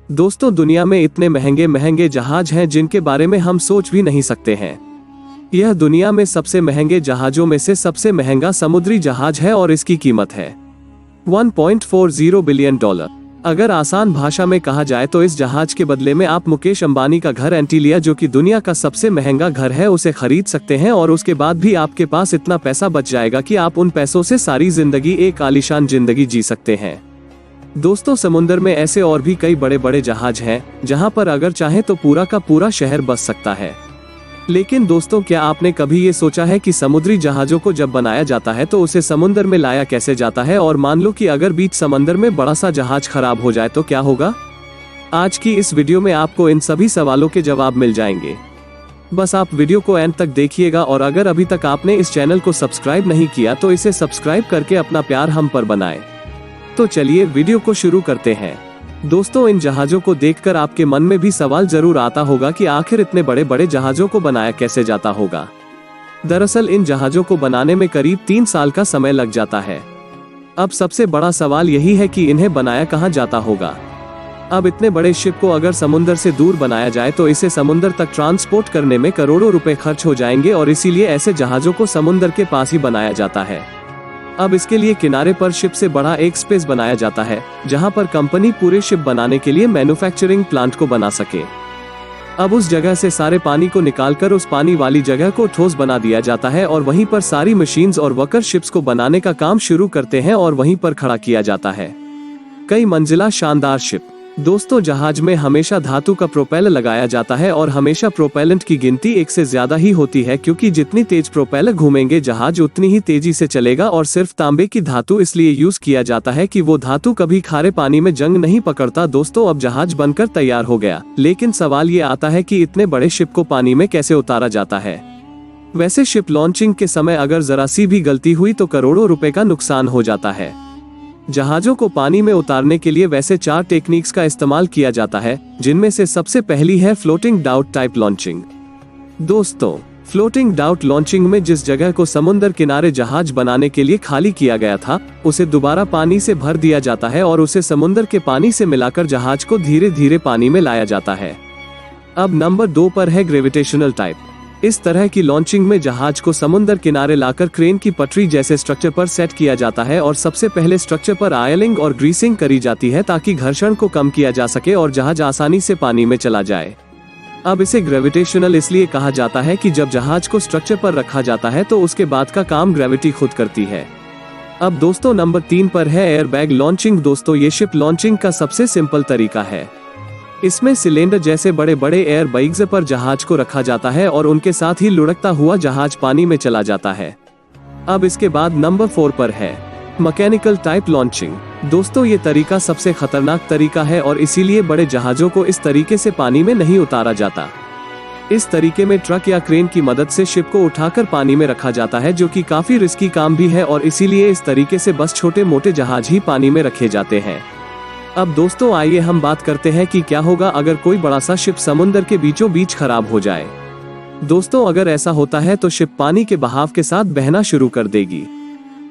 दोस्तों, दुनिया में इतने महंगे महंगे जहाज हैं जिनके बारे में हम सोच भी नहीं सकते हैं। यह दुनिया में सबसे महंगे जहाजों में से सबसे महंगा समुद्री जहाज है और इसकी कीमत है $1.40 बिलियन। अगर आसान भाषा में कहा जाए तो इस जहाज के बदले में आप मुकेश अंबानी का घर एंटीलिया, जो कि दुनिया का सबसे महंगा घर है, उसे खरीद सकते हैं और उसके बाद भी आपके पास इतना पैसा बच जाएगा कि आप उन पैसों से सारी जिंदगी एक आलीशान जिंदगी जी सकते हैं। दोस्तों, समुद्र में ऐसे और भी कई बड़े बड़े जहाज हैं जहां पर अगर चाहे तो पूरा का पूरा शहर बस सकता है। लेकिन दोस्तों, क्या आपने कभी ये सोचा है कि समुद्री जहाजों को जब बनाया जाता है तो उसे समुद्र में लाया कैसे जाता है, और मान लो कि अगर बीच समंदर में बड़ा सा जहाज खराब हो जाए तो क्या होगा? आज की इस वीडियो में आपको इन सभी सवालों के जवाब मिल जाएंगे। बस आप वीडियो को एंड तक देखिएगा, और अगर अभी तक आपने इस चैनल को सब्सक्राइब नहीं किया तो इसे सब्सक्राइब करके अपना प्यार हम पर बनाएं। तो चलिए वीडियो को शुरू करते हैं। दोस्तों, इन जहाजों को देखकर आपके मन में भी सवाल जरूर आता होगा कि आखिर इतने बड़े बड़े जहाजों को बनाया कैसे जाता होगा। दरअसल इन जहाजों को बनाने में करीब 3 साल का समय लग जाता है। अब सबसे बड़ा सवाल यही है कि इन्हें बनाया कहाँ जाता होगा। अब इतने बड़े शिप को अगर समुद्र से दूर बनाया जाए तो इसे समुद्र तक ट्रांसपोर्ट करने में करोड़ों रुपए खर्च हो जाएंगे, और इसीलिए ऐसे जहाजों को समुद्र के पास ही बनाया जाता है। अब इसके लिए किनारे पर शिप से बड़ा एक स्पेस बनाया जाता है जहां पर कंपनी पूरे शिप बनाने के लिए मैन्युफैक्चरिंग प्लांट को बना सके। अब उस जगह से सारे पानी को निकालकर उस पानी वाली जगह को ठोस बना दिया जाता है, और वहीं पर सारी मशीन्स और वर्कर शिप्स को बनाने का काम शुरू करते हैं और वहीं पर खड़ा किया जाता है कई मंजिला शानदार शिप। दोस्तों, जहाज में हमेशा धातु का प्रोपेलर लगाया जाता है और हमेशा प्रोपेलेंट की गिनती 1 से ज्यादा ही होती है, क्योंकि जितनी तेज प्रोपेलर घूमेंगे जहाज उतनी ही तेजी से चलेगा। और सिर्फ तांबे की धातु इसलिए यूज किया जाता है कि वो धातु कभी खारे पानी में जंग नहीं पकड़ता। दोस्तों, अब जहाज बनकर तैयार हो गया, लेकिन सवाल ये आता है कि इतने बड़े शिप को पानी में कैसे उतारा जाता है। वैसे शिप लॉन्चिंग के समय अगर जरा सी भी गलती हुई तो करोड़ों रुपए का नुकसान हो जाता है। जहाजों को पानी में उतारने के लिए वैसे 4 टेक्निक्स का इस्तेमाल किया जाता है, जिनमें से सबसे पहली है फ्लोटिंग डाउट टाइप लॉन्चिंग। दोस्तों, फ्लोटिंग डाउट लॉन्चिंग में जिस जगह को समुद्र किनारे जहाज बनाने के लिए खाली किया गया था उसे दोबारा पानी से भर दिया जाता है और उसे समुद्र के पानी से मिलाकर जहाज को धीरे धीरे पानी में लाया जाता है। अब नंबर 2 पर है ग्रेविटेशनल टाइप। इस तरह की लॉन्चिंग में जहाज को समुद्र किनारे लाकर क्रेन की पटरी जैसे स्ट्रक्चर पर सेट किया जाता है, और सबसे पहले स्ट्रक्चर पर ऑयलिंग और ग्रीसिंग करी जाती है ताकि घर्षण को कम किया जा सके और जहाज आसानी से पानी में चला जाए। अब इसे ग्रेविटेशनल इसलिए कहा जाता है कि जब जहाज को स्ट्रक्चर पर रखा जाता है तो उसके बाद का काम ग्रेविटी खुद करती है। अब दोस्तों, नंबर 3 पर है एयरबैग लॉन्चिंग। दोस्तों, ये शिप लॉन्चिंग का सबसे सिंपल तरीका है। इसमें सिलेंडर जैसे बड़े बड़े एयर बैग्स पर जहाज को रखा जाता है और उनके साथ ही लुढ़कता हुआ जहाज पानी में चला जाता है। अब इसके बाद नंबर 4 पर है मैकेनिकल टाइप लॉन्चिंग। दोस्तों, ये तरीका सबसे खतरनाक तरीका है और इसीलिए बड़े जहाजों को इस तरीके से पानी में नहीं उतारा जाता। इस तरीके में ट्रक या क्रेन की मदद से शिप को उठाकर पानी में रखा जाता है, जो कि काफी रिस्की काम भी है, और इसीलिए इस तरीके से बस छोटे मोटे जहाज ही पानी में रखे जाते हैं। अब दोस्तों, आइए हम बात करते हैं कि क्या होगा अगर कोई बड़ा सा शिप समुद्र के बीचों बीच खराब हो जाए। दोस्तों, अगर ऐसा होता है तो शिप पानी के बहाव के साथ बहना शुरू कर देगी।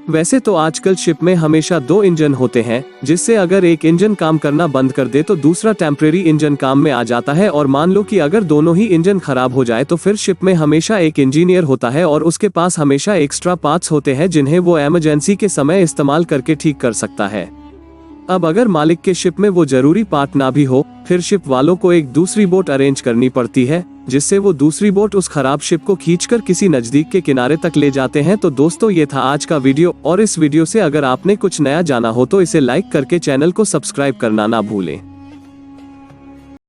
वैसे तो आजकल शिप में हमेशा 2 इंजन होते हैं, जिससे अगर एक इंजन काम करना बंद कर दे तो दूसरा टेम्परेरी इंजन काम में आ जाता है, और मान लो कि अगर दोनों ही इंजन खराब हो जाए तो फिर शिप में हमेशा एक इंजीनियर होता है और उसके पास हमेशा एक्स्ट्रा पार्ट्स होते हैं जिन्हें वो इमरजेंसी के समय इस्तेमाल करके ठीक कर सकता है। अब अगर मालिक के शिप में वो जरूरी पार्ट ना भी हो, फिर शिप वालों को एक दूसरी बोट अरेंज करनी पड़ती है, जिससे वो दूसरी बोट उस खराब शिप को खींचकर किसी नजदीक के किनारे तक ले जाते हैं। तो दोस्तों, ये था आज का वीडियो, और इस वीडियो से अगर आपने कुछ नया जाना हो तो इसे लाइक करके चैनल को सब्सक्राइब करना ना भूलें।